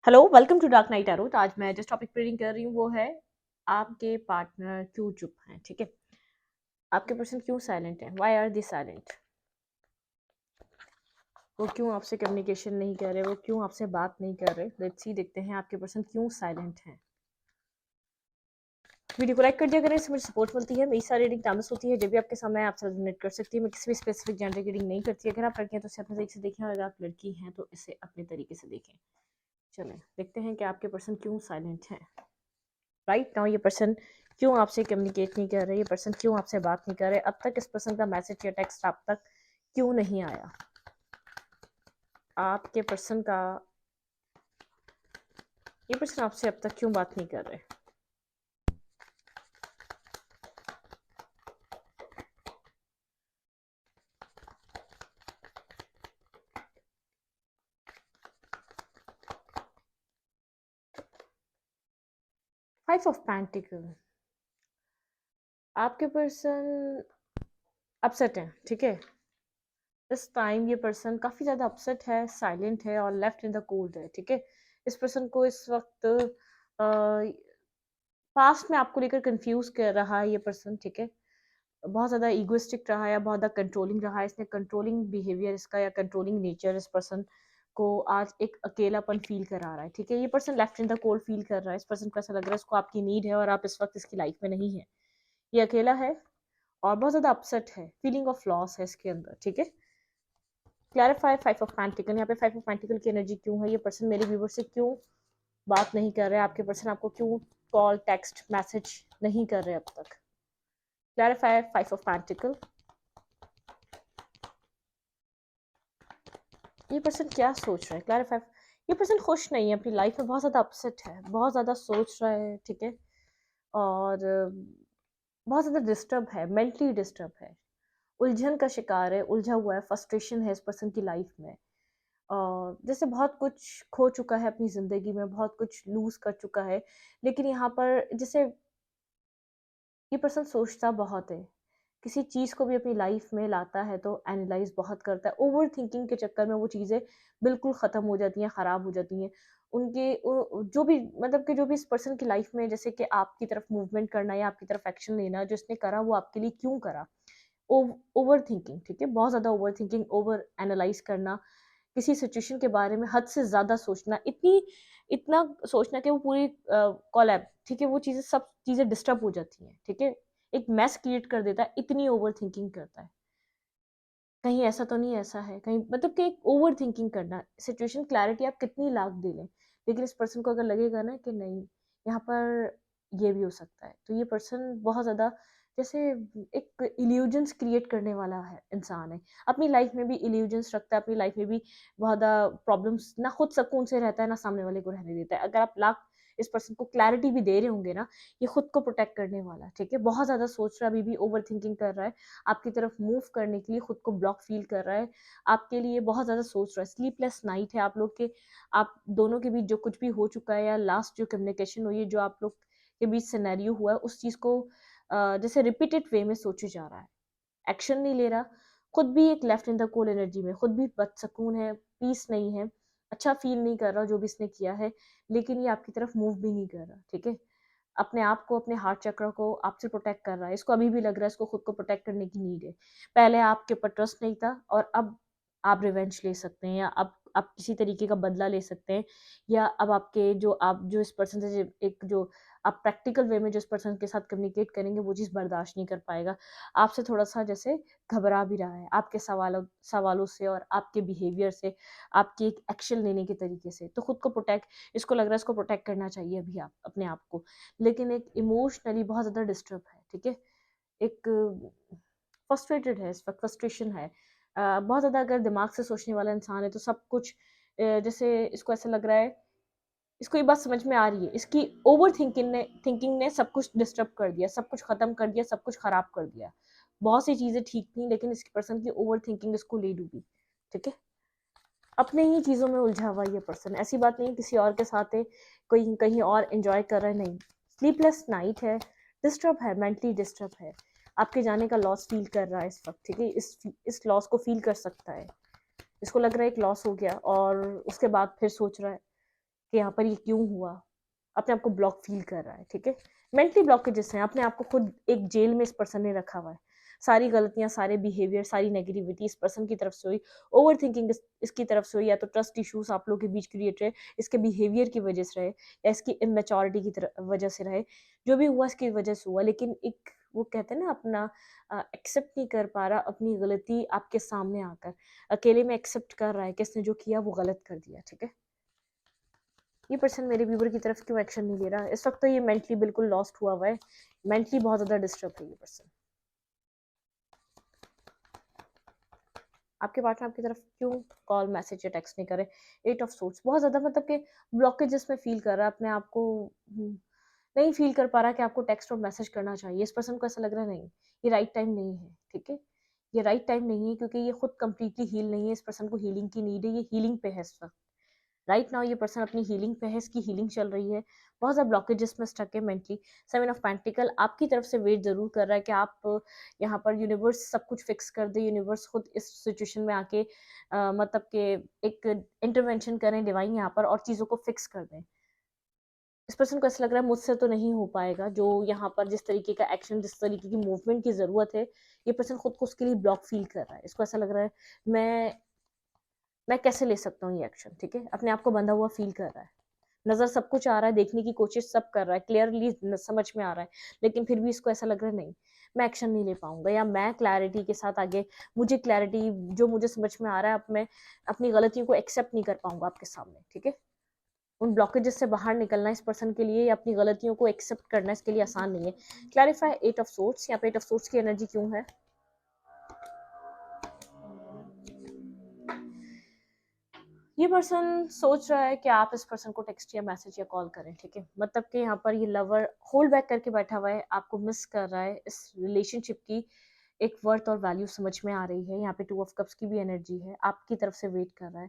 Hello, welcome to Dark Night Arrow. तो आज मैं जिस टॉपिक पे रीडिंग कर रही हूँ वो है आपके पार्टनर क्यों चुप हैं। ठीक है, आपके पर्सन क्यों साइलेंट हैं, व्हाई आर दे साइलेंट। वो क्यों आपसे कम्युनिकेशन नहीं कर रहे, वो क्यों आपसे बात नहीं कर रहे। लेट्स सी, देखते हैं आपके पर्सन क्यों साइलेंट हैं। वीडियो को लाइक कर दिया करें, इससे मुझे सपोर्ट मिलती है। मेरी सारी रीडिंग टाइमलेस होती है, जब भी आपके सामने आपसे रिलेट कर सकती है। मैं किसी भी स्पेसिफिक जेंडर की रीडिंग नहीं करती। अगर आप लड़की हैं तो इसे अपने तरीके से देखें, और अगर आप लड़की हैं तो इसे अपने तरीके से देखें। चलें देखते हैं कि आपके पर्सन क्यों साइलेंट हैं। राइट नाउ ये पर्सन क्यों आपसे कम्युनिकेट नहीं कर रहे, ये पर्सन क्यों आपसे बात नहीं कर रहे, अब तक इस पर्सन का मैसेज या टेक्स्ट आप तक क्यों नहीं आया। आपके पर्सन का ये पर्सन आपसे अब तक क्यों बात नहीं कर रहे। फाइव ऑफ पेंटिकल, आपके पर्सन अपसेट है। ठीक है, इस टाइम ये पर्सन काफ़ी ज़्यादा अपसेट है, साइलेंट है और लेफ्ट इन द कोल्ड है। ठीक है, इस पर्सन को इस वक्त पास्ट में आपको लेकर कंफ्यूज कर रहा है ये पर्सन। ठीक है, बहुत ज़्यादा ईगोइस्टिक रहा है या बहुत ज़्यादा कंट्रोलिंग रहा है। इसने कंट्रोलिंग बिहेवियर इसका या कंट्रोलिंग नेचर इस पर्सन को आज एक अकेलापन फील करा रहा है। ठीक है, ये person left in the cold feel कर रहा है। इस पर्सन को ऐसा लग रहा है इसको आपकी नीड है और आप इस वक्त इसकी लाइफ में नहीं है। ये अकेला है और बहुत ज़्यादा अपसेट है, फीलिंग ऑफ लॉस है इसके अंदर। ठीक है, क्लैरिफाई फाइव ऑफ पेंटिकल। यहाँ पे फाइव ऑफ पेंटिकल की एनर्जी क्यों है, ये पर्सन मेरे व्यूवर से क्यों बात नहीं कर रहे, आपके पर्सन आपको क्यों कॉल टेक्स्ट मैसेज नहीं कर रहे अब तक। Clarify five of pentacle. ये पर्सन क्या सोच रहा है, क्लैरिफाई। ये पर्सन खुश नहीं है अपनी लाइफ में, बहुत ज़्यादा अपसेट है, बहुत ज़्यादा सोच रहा है। ठीक है, और बहुत ज़्यादा डिस्टर्ब है, मेंटली डिस्टर्ब है, उलझन का शिकार है, उलझा हुआ है, फ्रस्ट्रेशन है इस पर्सन की लाइफ में। जैसे बहुत कुछ खो चुका है अपनी ज़िंदगी में, बहुत कुछ लूज़ कर चुका है। लेकिन यहाँ पर जैसे ये पर्सन सोचता बहुत है, किसी चीज़ को भी अपनी लाइफ में लाता है तो एनालाइज बहुत करता है। ओवर थिंकिंग के चक्कर में वो चीज़ें बिल्कुल ख़त्म हो जाती हैं, ख़राब हो जाती हैं। उनके जो भी मतलब कि जो भी इस पर्सन की लाइफ में जैसे कि आपकी तरफ मूवमेंट करना या आपकी तरफ एक्शन लेना जो इसने करा वो आपके लिए क्यों करा। ओवर थिंकिंग, ठीक है, बहुत ज़्यादा ओवर थिंकिंग, ओवर एनालाइज करना, किसी सिचुएशन के बारे में हद से ज़्यादा सोचना, इतना सोचना कि वो पूरी कोलैप्स, ठीक है, वो चीज़ें सब चीज़ें डिस्टर्ब हो जाती हैं। ठीक है, एक मैस क्रिएट कर देता है, इतनी ओवर थिंकिंग करता है। कहीं ऐसा तो नहीं ऐसा है, कहीं मतलब कि एक ओवर थिंकिंग करना, सिचुएशन क्लैरिटी आप कितनी लाख दे लें, लेकिन इस पर्सन को अगर लगेगा ना कि नहीं यहाँ पर ये भी हो सकता है, तो ये पर्सन बहुत ज़्यादा जैसे एक इल्यूजन्स क्रिएट करने वाला है इंसान है। अपनी लाइफ में भी इल्यूजन्स रखता है, अपनी लाइफ में भी बहुत ज़्यादा प्रॉब्लम्स, ना खुद सुकून से रहता है ना सामने वाले को रहने देता है। अगर आप लाख इस पर्सन को क्लैरिटी भी दे रहे होंगे ना, ये खुद को प्रोटेक्ट करने वाला है। ठीक है, बहुत ज़्यादा सोच रहा है, अभी भी ओवर थिंकिंग कर रहा है, आपकी तरफ मूव करने के लिए खुद को ब्लॉक फील कर रहा है, आपके लिए बहुत ज़्यादा सोच रहा है। स्लीपलेस नाइट है आप लोग के, आप दोनों के बीच जो कुछ भी हो चुका है या लास्ट जो कम्युनिकेशन हुई है, जो आप लोग के बीच सिनेरियो हुआ है, उस चीज़ को जैसे रिपीटेड वे में सोचे जा रहा है, एक्शन नहीं ले रहा। खुद भी एक left in the cold energy में, खुद भी बदसकून है, पीस नहीं है, अच्छा फील नहीं कर रहा जो भी इसने किया है, लेकिन ये आपकी तरफ मूव भी नहीं कर रहा। ठीक है, अपने आप को, अपने हार्ट चक्र को आपसे प्रोटेक्ट कर रहा है। इसको अभी भी लग रहा है इसको खुद को प्रोटेक्ट करने की नीड है। पहले आपके ऊपर ट्रस्ट नहीं था और अब आप रिवेंज ले सकते हैं, या अब आप किसी तरीके का बदला ले सकते हैं, या अब आपके जो आप जो इस पर्सन से एक जो आप प्रैक्टिकल वे में जो इस पर्सन के साथ कम्युनिकेट करेंगे वो चीज़ बर्दाश्त नहीं कर पाएगा। आपसे थोड़ा-सा जैसे घबरा भी रहा है, आपके सवालों सवालों से और आपके बिहेवियर से, आपके एक एक्शन लेने के तरीके से। तो खुद को प्रोटेक्ट, इसको लग रहा है इसको प्रोटेक्ट करना चाहिए अभी आप अपने आप को, लेकिन एक इमोशनली बहुत ज़्यादा डिस्टर्ब है। ठीक है, एक फ्रस्ट्रेटेड है, इस वक्त फ्रस्ट्रेशन है। बहुत ज़्यादा अगर दिमाग से सोचने वाला इंसान है तो सब कुछ जैसे इसको ऐसा लग रहा है, इसको ये बात समझ में आ रही है, इसकी ओवर थिंकिंग ने सब कुछ डिस्टर्ब कर दिया, सब कुछ ख़त्म कर दिया, सब कुछ ख़राब कर दिया। बहुत सी चीज़ें ठीक थी लेकिन इस पर्सन की ओवर थिंकिंग इसको ले डूबी। ठीक है, अपने ही चीज़ों में उलझा हुआ ये पर्सन, ऐसी बात नहीं किसी और के साथ है, कोई कहीं और एंजॉय कर रहा है, नहीं। स्लीपलेस नाइट है, डिस्टर्ब है, मेंटली डिस्टर्ब है, आपके जाने का लॉस फील कर रहा है इस वक्त। ठीक है, इस लॉस को फील कर सकता है, इसको लग रहा है एक लॉस हो गया और उसके बाद फिर सोच रहा है कि यहाँ पर ये क्यों हुआ, अपने आप को ब्लॉक फील कर रहा है, ठीक है। मेंटली ब्लॉकेजेस हैं, अपने आप को खुद एक जेल में इस पर्सन ने रखा हुआ है। सारी गलतियां, सारे बिहेवियर, सारी नेगेटिविटी इस पर्सन की तरफ से हुई, ओवर थिंकिंग इसकी तरफ से हुई, या तो ट्रस्ट इश्यूज आप लोगों के बीच क्रिएट रहे इसके बिहेवियर की वजह से रहे, या इसकी इमेच्योरिटी की वजह से रहे, जो भी हुआ इसकी वजह से हुआ। लेकिन एक वो कहते हैं ना, अपना एक्सेप्ट नहीं कर पा रहा अपनी गलती आपके सामने आकर, अकेले में एक्सेप्ट कर रहा है कि इसने जो किया वो गलत कर दिया, ठीक है। ये पर्सन मेरे व्यूवर की तरफ क्यों एक्शन नहीं ले रहा इस वक्त? तो ये मेंटली बिल्कुल लॉस्ट हुआ हुआ है, मेंटली बहुत ज़्यादा डिस्टर्ब है ये पर्सन। आपके पार्टनर आपकी तरफ क्यों कॉल, मैसेज या टेक्स्ट नहीं करे? 8 ऑफ सोर्ट्स, बहुत ज़्यादा मतलब कि ब्लॉकेजेस में फील कर रहा है अपने आप को, नहीं फील कर पा रहा कि आपको टेक्स्ट और मैसेज करना चाहिए। इस पर्सन को ऐसा लग रहा है नहीं, ये राइट टाइम नहीं है, ठीक है। ये राइट टाइम नहीं है क्योंकि ये खुद कंप्लीटली हील नहीं है, इस पर्सन को हीलिंग की नीड है, ये हीलिंग पे है इस वक्त। राइट नाउ ये पर्सन अपनी हीलिंग पे है, इसकी हीलिंग चल रही है, बहुत ज़्यादा ब्लॉकेजेस में स्टक है मेंटली। 7 ऑफ पेंटिकल आपकी तरफ से वेट जरूर कर रहा है कि आप यहाँ पर यूनिवर्स सब कुछ फिक्स कर दे, यूनिवर्स खुद इस सिचुएशन में आके मतलब कि एक इंटरवेंशन करें डिवाइन यहाँ पर और चीज़ों को फिक्स कर दें। इस पर्सन को ऐसा लग रहा है मुझसे तो नहीं हो पाएगा, जो यहाँ पर जिस तरीके का एक्शन, जिस तरीके की मूवमेंट की ज़रूरत है, ये पर्सन खुद को उसके लिए ब्लॉक फील कर रहा है। इसको ऐसा लग रहा है मैं कैसे ले सकता हूँ ये एक्शन, ठीक है। अपने आप को बंधा हुआ फील कर रहा है, नज़र सब कुछ आ रहा है, देखने की कोशिश सब कर रहा है, क्लियरली समझ में आ रहा है, लेकिन फिर भी इसको ऐसा लग रहा है नहीं, मैं एक्शन नहीं ले पाऊंगा, या मैं क्लैरिटी के साथ आगे, मुझे क्लैरिटी जो मुझे समझ में आ रहा है, अब मैं अपनी गलतियों को एक्सेप्ट नहीं कर पाऊंगा आपके सामने, ठीक है। उन ब्लॉकेजेस से बाहर निकलना इस पर्सन के लिए, या अपनी गलतियों को एक्सेप्ट करना इसके लिए आसान नहीं है। क्लैरिफाई 8 ऑफ सोर्ट्स, यहाँ पे 8 ऑफ सोर्ट्स की एनर्जी क्यों है? ये पर्सन सोच रहा है कि आप इस पर्सन को टेक्स्ट या मैसेज या कॉल करें, ठीक है। मतलब कि यहाँ पर ये लवर होल्ड बैक करके बैठा हुआ है, आपको मिस कर रहा है, इस रिलेशनशिप की एक वर्थ और वैल्यू समझ में आ रही है। यहाँ पे 2 ऑफ कप्स की भी एनर्जी है, आपकी तरफ से वेट कर रहा है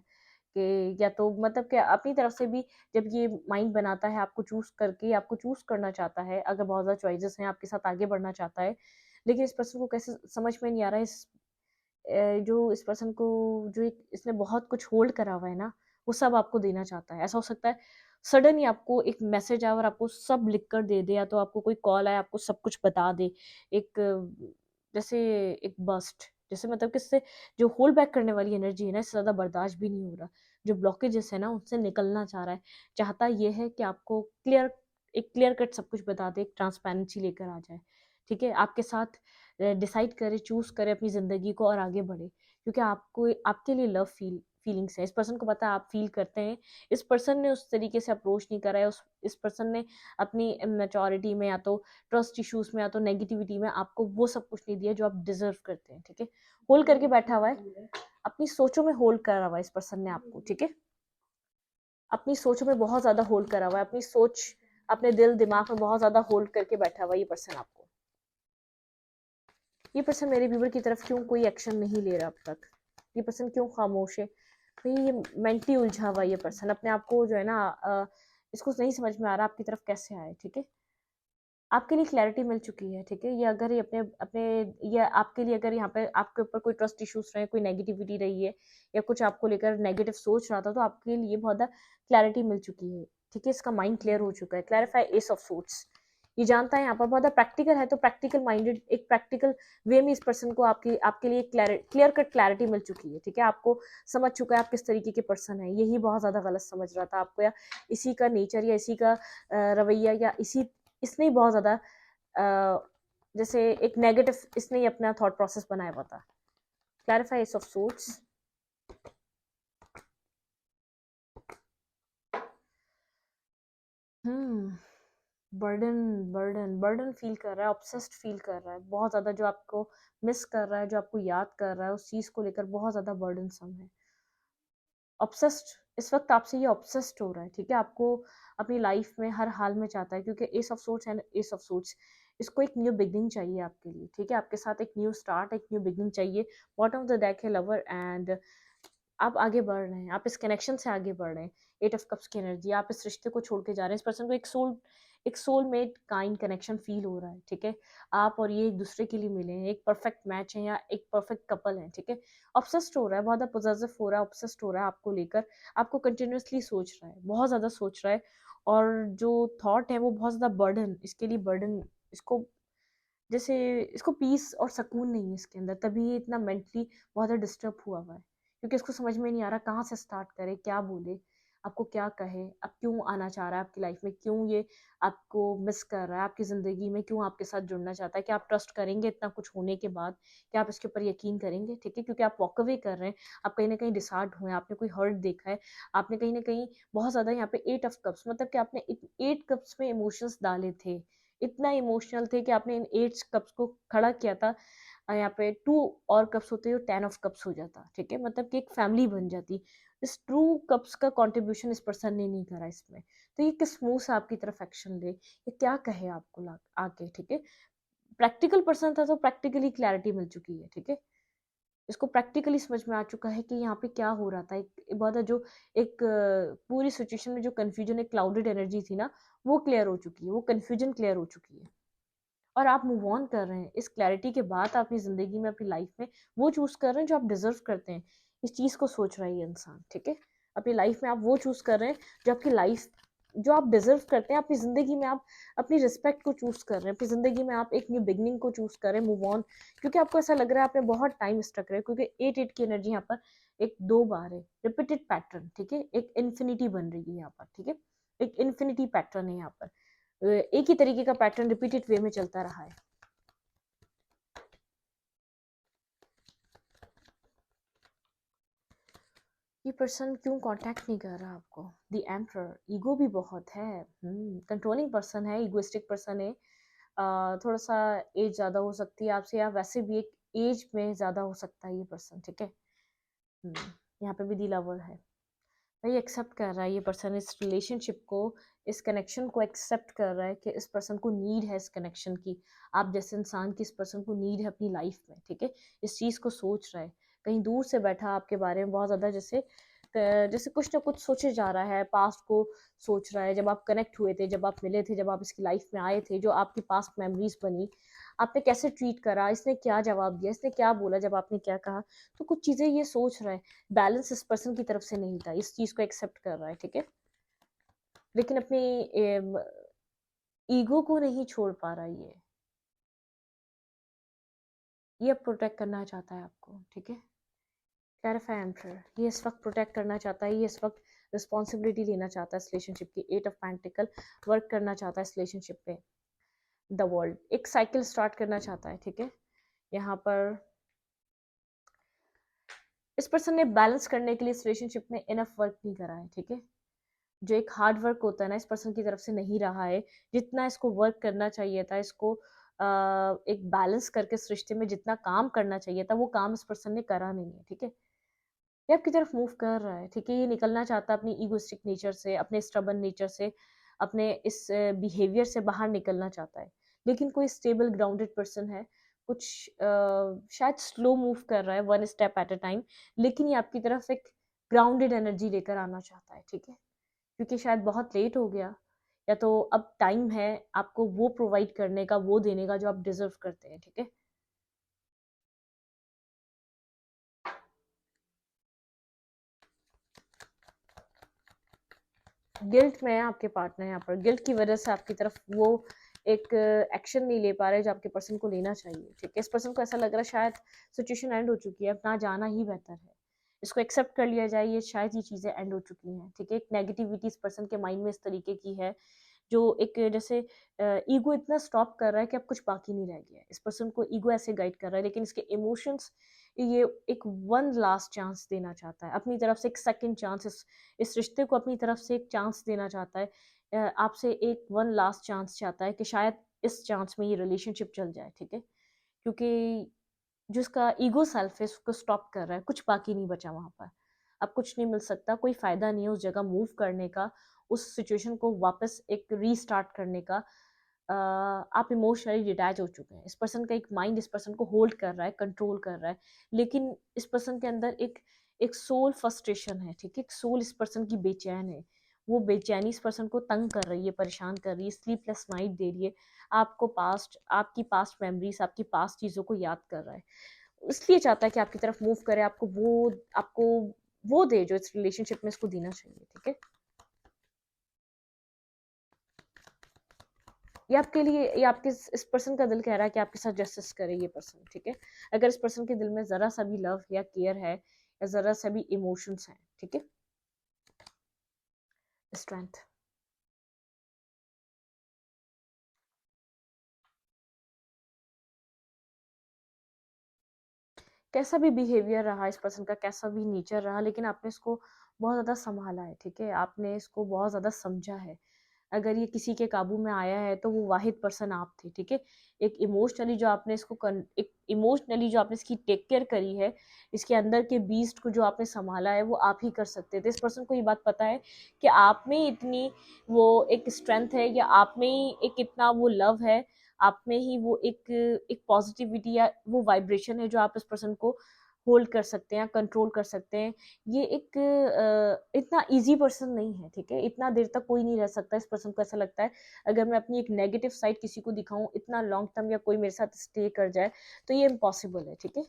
कि या तो मतलब कि अपनी तरफ से भी जब ये माइंड बनाता है आपको चूज करके, आपको चूज करना चाहता है, अगर बहुत ज़्यादा चॉइसेस हैं आपके साथ आगे बढ़ना चाहता है, लेकिन इस पर्सन को कैसे समझ में नहीं आ रहा है जो इस पर्सन को, जो एक इसने बहुत कुछ होल्ड करा हुआ है ना, वो सब आपको देना चाहता है। ऐसा हो सकता है सडन ही आपको एक मैसेज आए और आपको सब लिख कर दे दे, या तो आपको कोई कॉल आए आपको सब कुछ बता दे, एक जैसे एक बस्ट, जैसे मतलब कि इससे जो होल्ड बैक करने वाली एनर्जी है ना, इससे ज़्यादा बर्दाश्त भी नहीं हो रहा। जो ब्लॉकेजेस है ना, उनसे निकलना चाह रहा है, चाहता ये है कि आपको एक क्लियर कट सब कुछ बता दे, एक ट्रांसपेरेंसी लेकर आ जाए, ठीक है। आपके साथ डिसाइड करे, चूज करे अपनी ज़िंदगी को और आगे बढ़े, क्योंकि आपको आपके लिए फीलिंग्स है। इस पर्सन को पता है आप फील करते हैं, इस पर्सन ने उस तरीके से अप्रोच नहीं करा है, इस पर्सन ने अपनी मैच्योरिटी में या तो ट्रस्ट इश्यूज में या तो नेगेटिविटी में आपको वो सब कुछ नहीं दिया जो आप डिजर्व करते हैं, ठीक है। होल्ड करके बैठा हुआ है, अपनी सोचों में होल्ड करा हुआ है इस पर्सन ने आपको, ठीक है। अपनी सोचों में बहुत ज्यादा होल्ड करा हुआ है, अपनी सोच, अपने दिल दिमाग में बहुत ज्यादा होल्ड करके बैठा हुआ है ये पर्सन आपको। ये पर्सन मेरे व्यूवर की तरफ क्यों कोई एक्शन नहीं ले रहा अब तक? ये पर्सन क्यों खामोश है? भाई ये मेंटली उलझा हुआ ये पर्सन, अपने आप को जो है ना इसको नहीं समझ में आ रहा आपकी तरफ कैसे आए, ठीक है। आपके लिए क्लैरिटी मिल चुकी है, ठीक है। ये अगर ये अपने अपने ये आपके लिए अगर यहाँ पे आपके ऊपर कोई ट्रस्ट इश्यूज रहे, कोई नेगेटिविटी रही है, या कुछ आपको लेकर नेगेटिव सोच रहा था, तो आपके लिए बहुत ज़्यादा क्लैरिटी मिल चुकी है, ठीक है। इसका माइंड क्लियर हो चुका है। क्लैरिफाई एस ऑफ सोर्ट्स, ये जानता है यहाँ पर बहुत ज़्यादा प्रैक्टिकल है, तो प्रैक्टिकल माइंडेड, एक प्रैक्टिकल वे में इस पर्सन को आपके लिए क्लियर कट क्लैरिटी मिल चुकी है, ठीक है। आपको समझ चुका है आप किस तरीके के पर्सन है, यही बहुत ज़्यादा गलत समझ रहा था आपको, या इसी का नेचर, या इसी का रवैया, या इसने ही बहुत ज़्यादा जैसे एक नेगेटिव इसने ही अपना थॉट प्रोसेस बनाया हुआ था। Clarify S of sorts, burden burden burden feel कर रहा है, ऑब्सेस्ड फील कर रहा है बहुत ज़्यादा, जो आपको मिस कर रहा है, जो आपको याद कर रहा है, उस चीज़ को लेकर बहुत ज़्यादा बर्डन सम है। ऑब्सेस्ड इस वक्त आपसे ये ऑब्सेस्ड हो रहा है, ठीक है। आपको अपनी लाइफ में हर हाल में चाहता है, क्योंकि S of sorts and S of sorts, इसको एक न्यू बिगनिंग चाहिए आपके लिए, ठीक है। आपके साथ एक न्यू स्टार्ट, एक न्यू बिगनिंग चाहिए। बॉटम ऑफ द डेक है लवर, एंड आप आगे बढ़ रहे हैं, आप इस कनेक्शन से आगे बढ़ रहे हैं। 8 ऑफ कप्स की एनर्जी, आप इस रिश्ते को छोड़ के जा रहे हैं, इस पर्सन को एक सोलमेट काइंड कनेक्शन फील हो रहा है, ठीक है। आप और ये एक दूसरे के लिए मिले हैं, एक परफेक्ट मैच है या एक परफेक्ट कपल है, ठीक है। ऑब्सेस्ड हो रहा है, बहुत ज़्यादा पोजेसिव हो रहा है, ऑब्सेस्ड हो रहा है आपको लेकर, आपको कंटिन्यूअसली सोच रहा है, बहुत ज़्यादा सोच रहा है। और जो थॉट है वो बहुत ज़्यादा बर्डन, इसके लिए बर्डन, इसको जैसे इसको पीस और सुकून नहीं है इसके अंदर, तभी ये इतना मेंटली बहुत ज़्यादा डिस्टर्ब हुआ हुआ है, क्योंकि इसको समझ में नहीं आ रहा कहाँ से स्टार्ट करे, क्या बोले, आपको क्या कहे, अब क्यों आना चाह रहा है आपकी लाइफ में, क्यों ये आपको मिस कर रहा है आपकी ज़िंदगी में, क्यों आपके साथ जुड़ना चाहता है, क्या आप ट्रस्ट करेंगे इतना कुछ होने के बाद, क्या आप इसके ऊपर यकीन करेंगे, ठीक है। क्योंकि आप वॉक अवे कर रहे हैं, आप कहीं ना कहीं डिसहार्ट हुए हैं, आपने कोई हर्ट देखा है, आपने कहीं ना कहीं बहुत ज़्यादा यहाँ पे 8 ऑफ कप्स, मतलब कि आपने 8 कप्स में इमोशंस डाले थे, इतना इमोशनल थे कि आपने इन 8 कप्स को खड़ा किया था। यहाँ पे 2 और कप्स होते तो 10 ऑफ कप्स हो जाता, ठीक है, मतलब कि एक फैमिली बन जाती। इस 2 कप्स का कंट्रीब्यूशन इस पर्सन ने नहीं करा इसमें, तो ये किस मुंह से आपकी तरफ एक्शन ले, ये क्या कहे आपको आके, ठीक है। प्रैक्टिकल पर्सन था तो प्रैक्टिकली क्लैरिटी मिल चुकी है, ठीक है। इसको प्रैक्टिकली समझ में आ चुका है कि यहाँ पे क्या हो रहा था, एक बहुत जो एक पूरी सिचुएशन में जो कंफ्यूजन, एक क्लाउडेड एनर्जी थी ना, वो क्लियर हो चुकी है, वो कंफ्यूजन क्लियर हो चुकी है, और आप मूव ऑन कर रहे हैं। इस क्लैरिटी के बाद आप अपनी ज़िंदगी में, अपनी लाइफ में वो चूज़ कर रहे हैं जो आप डिज़र्व करते हैं। इस चीज़ को सोच रहा है ये इंसान, ठीक है। अपनी लाइफ में आप वो चूज़ कर रहे हैं जो आपकी लाइफ, जो आप डिज़र्व करते हैं। अपनी ज़िंदगी में आप अपनी रिस्पेक्ट को चूज़ कर रहे हैं, अपनी ज़िंदगी में आप एक न्यू बिगनिंग को चूज़ कर रहे हैं, मूव ऑन, क्योंकि आपको ऐसा लग रहा है आपने बहुत टाइम स्टक रहे, क्योंकि 8 की एनर्जी यहाँ पर एक 2 बार है, रिपीटेड पैटर्न, ठीक है, एक इन्फिनिटी बन रही है यहाँ पर, ठीक है, एक इन्फिनिटी पैटर्न है यहाँ पर, एक ही तरीके का पैटर्न रिपीटेड वे में चलता रहा है। ये पर्सन क्यों कांटेक्ट नहीं कर रहा आपको? द एम्परर, ईगो भी बहुत है, कंट्रोलिंग पर्सन है, इगोइस्टिक पर्सन है, थोड़ा सा एज ज़्यादा हो सकती है आपसे, या वैसे भी एक एज में ज़्यादा हो सकता है ये पर्सन, ठीक है। यहाँ पे भी दी लवर है, भाई एक्सेप्ट कर रहा है ये पर्सन इस रिलेशनशिप को, इस कनेक्शन को एक्सेप्ट कर रहा है कि इस पर्सन को नीड है इस कनेक्शन की, आप जैसे इंसान की इस पर्सन को नीड है अपनी लाइफ में, ठीक है। इस चीज़ को सोच रहा है, कहीं दूर से बैठा आपके बारे में बहुत ज़्यादा, जैसे जैसे कुछ ना कुछ सोचे जा रहा है, पास्ट को सोच रहा है, जब आप कनेक्ट हुए थे, जब आप मिले थे, जब आप इसकी लाइफ में आए थे, जो आपकी पास्ट मेमोरीज बनी, आपने कैसे ट्रीट करा, इसने क्या जवाब दिया, इसने क्या बोला जब आपने क्या कहा, तो कुछ चीज़ें ये सोच रहा है। बैलेंस इस पर्सन की तरफ से नहीं था, इस चीज़ को एक्सेप्ट कर रहा है, ठीक है, लेकिन अपनी ईगो को नहीं छोड़ पा रहा ये अब प्रोटेक्ट करना चाहता है आपको, ठीक है। क्लैरिफाई एम्परर, ये इस वक्त प्रोटेक्ट करना चाहता है, ये इस वक्त रिस्पॉन्सिबिलिटी लेना चाहता है इस रिलेशनशिप की। 8 ऑफ पेंटिकल, वर्क करना चाहता है इस रिलेशनशिप पे। द वर्ल्ड, एक साइकिल स्टार्ट करना चाहता है, ठीक है। यहाँ पर इस पर्सन ने बैलेंस करने के लिए इस रिलेशनशिप में इनफ वर्क नहीं करा है, ठीक है। जो एक हार्ड वर्क होता है ना, इस पर्सन की तरफ से नहीं रहा है, जितना इसको वर्क करना चाहिए था, इसको एक बैलेंस करके इस रिश्ते में जितना काम करना चाहिए था, वो काम इस पर्सन ने करा नहीं है, ठीक है। ये आपकी तरफ मूव कर रहा है, ठीक है, ये निकलना चाहता है अपनी ईगोइस्टिक नेचर से, अपने स्टबन नेचर से, अपने इस बिहेवियर से बाहर निकलना चाहता है, लेकिन कोई स्टेबल ग्राउंडेड पर्सन है, कुछ शायद स्लो मूव कर रहा है, 1 स्टेप एट अ टाइम, लेकिन ये आपकी तरफ एक ग्राउंडेड एनर्जी लेकर आना चाहता है, ठीक है, क्योंकि शायद बहुत लेट हो गया, या तो अब टाइम है आपको वो प्रोवाइड करने का, वो देने का जो आप डिजर्व करते हैं, ठीक है। गिल्ट में है आपके पार्टनर, यहाँ पर गिल्ट की वजह से आपकी तरफ वो एक एक्शन नहीं ले पा रहे जो आपके पर्सन को लेना चाहिए, ठीक है। इस पर्सन को ऐसा लग रहा है शायद सिचुएशन एंड हो चुकी है, अब ना जाना ही बेहतर है, इसको एक्सेप्ट कर लिया जाए, ये शायद ये चीज़ें एंड हो चुकी हैं, ठीक है। एक नेगेटिविटी इस पर्सन के माइंड में इस तरीके की है, जो एक जैसे ईगो इतना स्टॉप कर रहा है कि अब कुछ बाकी नहीं रह गया है, इस पर्सन को ईगो ऐसे गाइड कर रहा है, लेकिन इसके इमोशंस ये एक वन लास्ट चांस देना चाहता है अपनी तरफ से, एक सेकंड चांस, इस रिश्ते को अपनी तरफ से एक चांस देना चाहता है, आपसे एक वन लास्ट चांस चाहता है कि शायद इस चांस में ये रिलेशनशिप चल जाए, ठीक है, क्योंकि जो इसका ईगो सेल्फ है उसको स्टॉप कर रहा है, कुछ बाकी नहीं बचा वहाँ पर, अब कुछ नहीं मिल सकता, कोई फ़ायदा नहीं है उस जगह मूव करने का, उस सिचुएशन को वापस एक रीस्टार्ट करने का। आप इमोशनली डिटैच हो चुके हैं, इस पर्सन का एक माइंड इस पर्सन को होल्ड कर रहा है, कंट्रोल कर रहा है, लेकिन इस पर्सन के अंदर एक एक सोल फ्रस्ट्रेशन है, ठीक है, एक सोल इस पर्सन की बेचैन है, वो बेचैनी इस पर्सन को तंग कर रही है, परेशान कर रही है, स्लीपलेस नाइट दे रही है, आपको पास्ट, आपकी पास्ट मेमोरीज, आपकी पास्ट चीज़ों को याद कर रहा है, इसलिए चाहता है कि आपकी तरफ मूव करे, आपको वो दे जो इस रिलेशनशिप में इसको देना चाहिए। ठीक है, ये आपके लिए, ये आपके इस पर्सन का दिल कह रहा है कि आपके साथ जस्टिस करे ये पर्सन। ठीक है, अगर इस पर्सन के दिल में जरा सा भी लव या केयर है या जरा सा भी इमोशंस हैं। ठीक है, स्ट्रेंथ, कैसा भी बिहेवियर रहा इस पर्सन का, कैसा भी नेचर रहा, लेकिन आपने इसको बहुत ज़्यादा संभाला है। ठीक है, आपने इसको बहुत ज़्यादा समझा है। अगर ये किसी के काबू में आया है तो वो वाहिद पर्सन आप थे। ठीक है, एक इमोशनली जो आपने एक इमोशनली जो आपने इसकी टेक केयर करी है, इसके अंदर के बीस्ट को जो आपने संभाला है, वो आप ही कर सकते थे। इस पर्सन को ये बात पता है कि आप में इतनी वो एक स्ट्रेंथ है, या आप में ही एक इतना वो लव है, आप में ही वो एक पॉजिटिविटी या वो वाइब्रेशन है जो आप इस पर्सन को होल्ड कर सकते हैं, कंट्रोल कर सकते हैं। ये एक इतना इजी पर्सन नहीं है। ठीक है, इतना देर तक कोई नहीं रह सकता। इस पर्सन को ऐसा लगता है अगर मैं अपनी एक नेगेटिव साइड किसी को दिखाऊं इतना लॉन्ग टर्म, या कोई मेरे साथ स्टे कर जाए, तो ये इम्पॉसिबल है। ठीक है,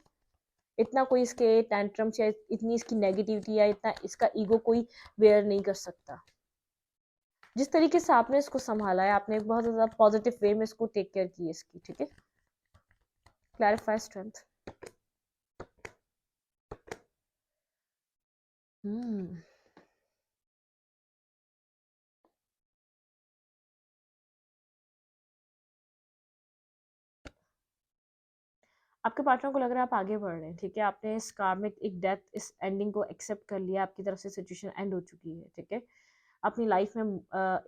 इतना कोई इसके टैंट्रम्स या इतनी इसकी नेगेटिविटी या इतना इसका ईगो कोई वेयर नहीं कर सकता। जिस तरीके से आपने इसको संभाला है, आपने बहुत ज़्यादा पॉजिटिव वे में इसको टेक केयर की है इसकी। ठीक है, क्लैरिफाई स्ट्रेंथ। हम्म आपके पार्टनर को लग रहा है आप आगे बढ़ रहे हैं। ठीक है, आपने इस कार्मिक एक डेथ, इस एंडिंग को एक्सेप्ट कर लिया, आपकी तरफ से सिचुएशन एंड हो चुकी है। ठीक है, अपनी लाइफ में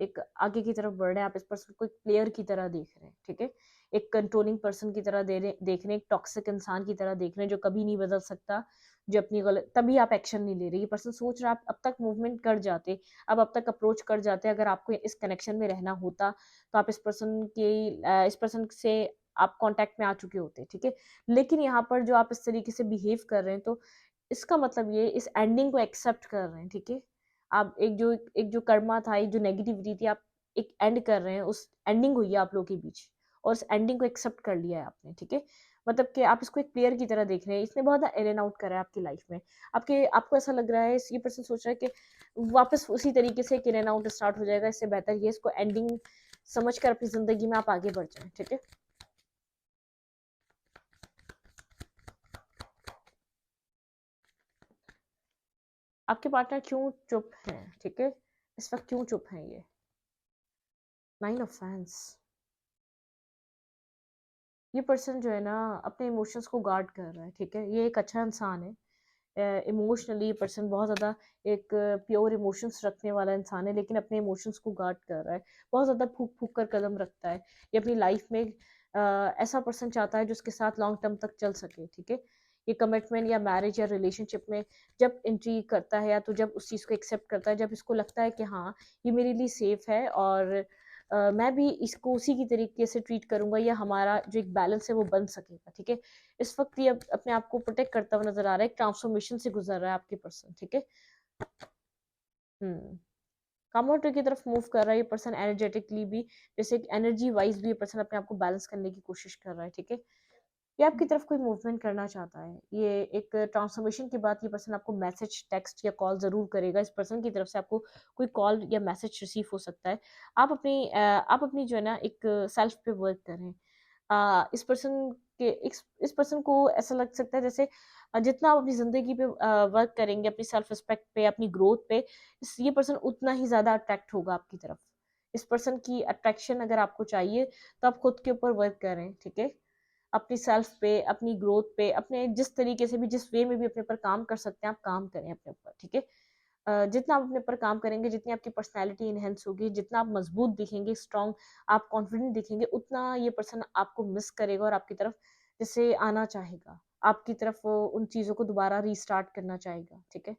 एक आगे की तरफ बढ़ रहे हैं। आप इस पर्सन को एक प्लेयर की तरह देख रहे हैं। ठीक है, एक कंट्रोलिंग पर्सन की तरह देख रहे हैं, एक टॉक्सिक इंसान की तरह देख रहे हैं जो कभी नहीं बदल सकता, जो अपनी गलत, तभी आप एक्शन नहीं ले रहे। ये पर्सन सोच रहा है आप अब तक मूवमेंट कर जाते, अब तक अप्रोच कर जाते, अगर आपको इस कनेक्शन में रहना होता तो आप इस पर्सन से आप कांटेक्ट में आ चुके होते। ठीक है, लेकिन यहाँ पर जो आप इस तरीके से बिहेव कर रहे हैं, तो इसका मतलब ये इस एंडिंग को एक्सेप्ट कर रहे हैं। ठीक है, आप एक जो कर्मा था, एक जो नेगेटिविटी थी, आप एक एंड कर रहे हैं, उस एंडिंग हुई है आप लोगों के बीच, और उस एंडिंग को एक्सेप्ट कर लिया है आपने। ठीक है, मतलब कि आप इसको एक प्लेयर की तरह देख रहे हैं। इसने बहुत इन एंड आउट करा है आपकी लाइफ में, आपको ऐसा लग रहा है, ये पर्सन सोच रहा है कि वापस उसी तरीके से इन एंड आउट स्टार्ट हो जाएगा, इससे बेहतर ये इसको एंडिंग समझ कर अपनी जिंदगी में आप आगे बढ़ जाए। ठीक है, आपके पार्टनर क्यों चुप हैं? ठीक है, इस वक्त क्यों चुप हैं ये? 9 ऑफ फैंस। ये पर्सन जो है ना, अपने इमोशंस को गार्ड कर रहा है। ठीक है, ये एक अच्छा इंसान है। इमोशनली ये पर्सन बहुत ज़्यादा एक प्योर इमोशंस रखने वाला इंसान है, लेकिन अपने इमोशंस को गार्ड कर रहा है, बहुत ज़्यादा फूक फूक कर कदम रखता है। ये अपनी लाइफ में ऐसा पर्सन चाहता है जो उसके साथ लॉन्ग टर्म तक चल सके। ठीक है, ये कमिटमेंट या मैरिज या रिलेशनशिप में जब एंट्री करता है, या तो जब उस चीज़ को एक्सेप्ट करता है, जब इसको लगता है कि हाँ ये मेरे लिए सेफ है, और मैं भी इसको उसी की तरीके से ट्रीट करूंगा, या हमारा जो एक बैलेंस है वो बन सकेगा। ठीक है, इस वक्त ये अपने आप को प्रोटेक्ट करता हुआ नजर आ रहा है, एक ट्रांसफॉर्मेशन से गुजर रहा है आपके पर्सन। ठीक है, हम्म कामोटो की तरफ मूव कर रहा है ये पर्सन, एनर्जेटिकली भी, जैसे एनर्जी वाइज भी ये पर्सन अपने आप को बैलेंस करने की कोशिश कर रहा है। ठीक है, ये आपकी तरफ कोई मूवमेंट करना चाहता है। ये एक ट्रांसफॉर्मेशन के बाद ये पर्सन आपको मैसेज, टेक्स्ट या कॉल जरूर करेगा। इस पर्सन की तरफ से आपको कोई कॉल या मैसेज रिसीव हो सकता है। आप अपनी जो है ना एक सेल्फ पे वर्क करें। इस पर्सन इस पर्सन को ऐसा लग सकता है जैसे जितना आप अपनी जिंदगी पे वर्क करेंगे, अपनी सेल्फ रिस्पेक्ट पे, अपनी ग्रोथ पे, ये पर्सन उतना ही ज्यादा अट्रैक्ट होगा आपकी तरफ। इस पर्सन की अट्रैक्शन अगर आपको चाहिए तो आप खुद के ऊपर वर्क करें। ठीक है, अपनी सेल्फ पे, अपनी ग्रोथ पे, अपने जिस तरीके से भी, जिस वे में भी अपने ऊपर काम कर सकते हैं आप काम करें अपने ऊपर। ठीक है, जितना आप अपने ऊपर काम करेंगे, जितनी आपकी पर्सनैलिटी इनहेंस होगी, जितना आप मजबूत दिखेंगे, स्ट्रांग, आप कॉन्फिडेंट दिखेंगे, उतना ये पर्सन आपको मिस करेगा और आपकी तरफ जैसे आना चाहेगा, आपकी तरफ वो उन चीज़ों को दोबारा रीस्टार्ट करना चाहेगा। ठीक है,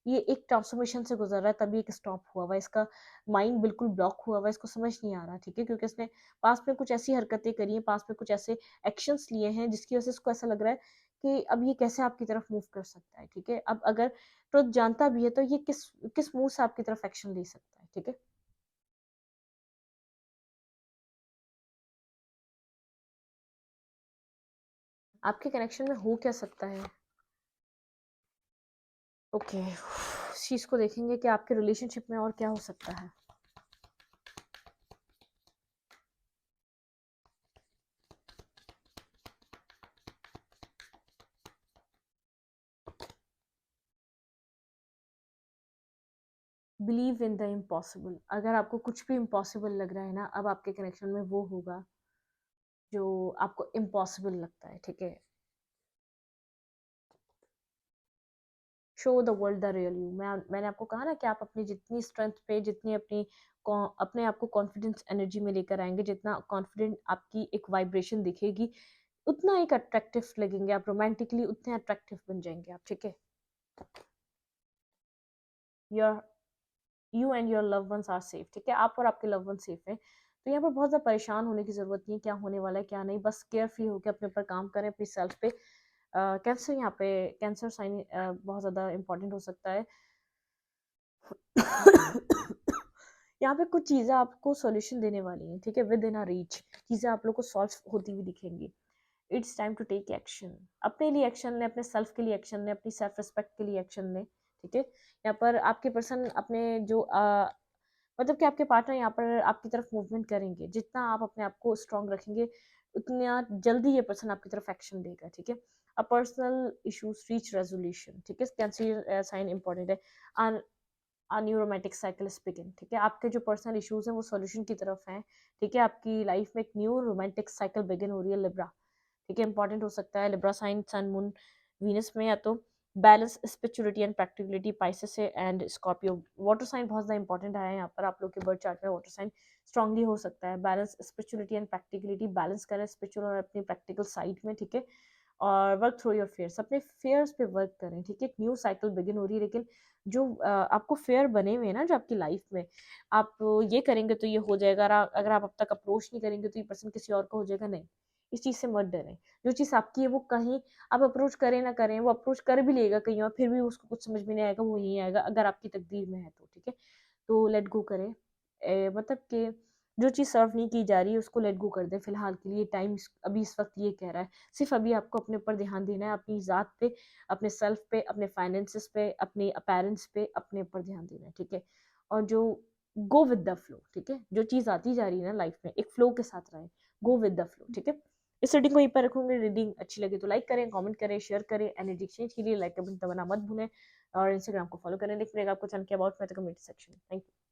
ये एक ट्रांसफॉर्मेशन से गुजर रहा है, तभी एक स्टॉप हुआ हुआ है, इसका माइंड बिल्कुल ब्लॉक हुआ हुआ है, इसको समझ नहीं आ रहा। ठीक है, क्योंकि इसने पास्ट में कुछ ऐसी हरकतें करी हैं, पास्ट में कुछ ऐसे एक्शंस लिए हैं जिसकी वजह से इसको ऐसा लग रहा है कि अब ये कैसे आपकी तरफ मूव कर सकता है, ठीक है। अब अगर ट्रुथ जानता भी है तो ये किस किस मुंह से आपकी तरफ एक्शन ले सकता है, ठीक है। आपके कनेक्शन में हो क्या सकता है? ओके, इस चीज को देखेंगे कि आपके रिलेशनशिप में और क्या हो सकता है। Believe in the impossible. अगर आपको कुछ भी इम्पॉसिबल लग रहा है ना, अब आपके कनेक्शन में वो होगा जो आपको इम्पॉसिबल लगता है, ठीक है। Show the world the real you. मैंने आपको कहा ना कि आप अपनी जितनी स्ट्रेंथ पे, जितनी अपनी अपने आप को कॉन्फिडेंस एनर्जी में लेकर आएंगे, जितना कॉन्फिडेंट आपकी एक वाइब्रेशन दिखेगी, उतना एक अट्रैक्टिव लगेंगे आप, रोमांटिकली उतने अट्रैक्टिव बन जाएंगे आप, ठीक है। Your you and your love ones are safe, ठीक है। आप और आपके लव वन सेफ हैं। तो यहाँ पर बहुत ज़्यादा परेशान होने की ज़रूरत नहीं है, क्या होने वाला है क्या नहीं, बस केयर फ्री होकर अपने ऊपर काम करें, अपनी सेल्फ पे। कैंसर, यहाँ पे कैंसर साइन बहुत ज़्यादा इंपॉर्टेंट हो सकता है। यहाँ पे कुछ चीज़ें आपको सॉल्यूशन देने वाली हैं, ठीक है, विद इन अ रीच। चीज़ें आप लोग को सॉल्व होती हुई दिखेंगी। It's time to take action. अपने लिए एक्शन लें, अपने सेल्फ के लिए एक्शन लें, अपनी सेल्फ रिस्पेक्ट के लिए एक्शन लें, ठीक है। यहाँ पर आपके पर्सन अपने जो मतलब कि आपके पार्टनर यहाँ पर आपकी तरफ मूवमेंट करेंगे, जितना आप अपने आप को स्ट्रांग रखेंगे उतना जल्दी ये पर्सन आपकी तरफ एक्शन देगा, ठीक है। A personal issues reach resolution, ठीक है। कैंसर साइन इंपॉर्टेंट है। A new romantic cycle is begin, ठीक है। आपके जो पर्सनल इश्यूज हैं वो सॉल्यूशन की तरफ हैं, ठीक है। आपकी लाइफ में एक न्यू रोमांटिक साइकिल बिगिन हो रही है, लिब्रा, ठीक है। इंपॉर्टेंट हो सकता है Libra sign, sun moon Venus में, या तो balance spirituality and practicality Pisces से एंड स्कॉर्पियो। वाटर साइन बहुत ज़्यादा इंपॉर्टेंट है यहाँ पर, आप लोग के बर्थ चार्ट में वाटर साइन स्ट्रांगली हो सकता है। Balance spirituality and practicality, balance करें स्पिरिचुअल और अपनी प्रैक्टिकल साइड में, ठीक है। और वर्क थ्रू योर फेयर्स, अपने फेयर्स पे वर्क करें, ठीक है। एक न्यू साइकिल बिगिन हो रही है, लेकिन जो आपको फेयर बने हुए हैं ना जो आपकी लाइफ में, आप ये करेंगे तो ये हो जाएगा, अगर आप अब तक अप्रोच नहीं करेंगे तो ये पर्सन किसी और का हो जाएगा, नहीं। इस चीज़ से मत डरें। जो चीज़ आपकी है वो कहीं आप अप्रोच करें ना करें, वो अप्रोच कर भी लेगा कहीं और फिर भी उसको कुछ समझ में नहीं आएगा, वो यहीं आएगा अगर आपकी तकदीर में है तो, ठीक है। तो लेट गो करें। मतलब कि जो चीज़ सर्व नहीं की जा रही है उसको लेट गो कर दें फिलहाल के लिए। टाइम अभी इस वक्त ये कह रहा है, सिर्फ अभी आपको अपने ऊपर ध्यान देना है, अपनी ज़ात पे, अपने सेल्फ पे, अपने फाइनेंसेस पे, अपने अपेरेंट्स पे, अपने ऊपर ध्यान देना है, ठीक है। और जो गो विद द फ्लो, ठीक है। जो चीज़ आती जा रही है ना लाइफ में, एक फ्लो के साथ रहें, गो विद द फ्लो, ठीक है। इस रीडिंग को यहीं पर रखूंगी। रीडिंग अच्छी लगे तो लाइक करें, कमेंट करें, शेयर करें। एनर्जी एक्सचेंज के लिए लाइक कमेंट दबाना मत भूलें और इंस्टाग्राम को फॉलो करें। लिख मिलेगा आपको चैनल के अबाउट में तो कमेंट सेक्शन। Thank you.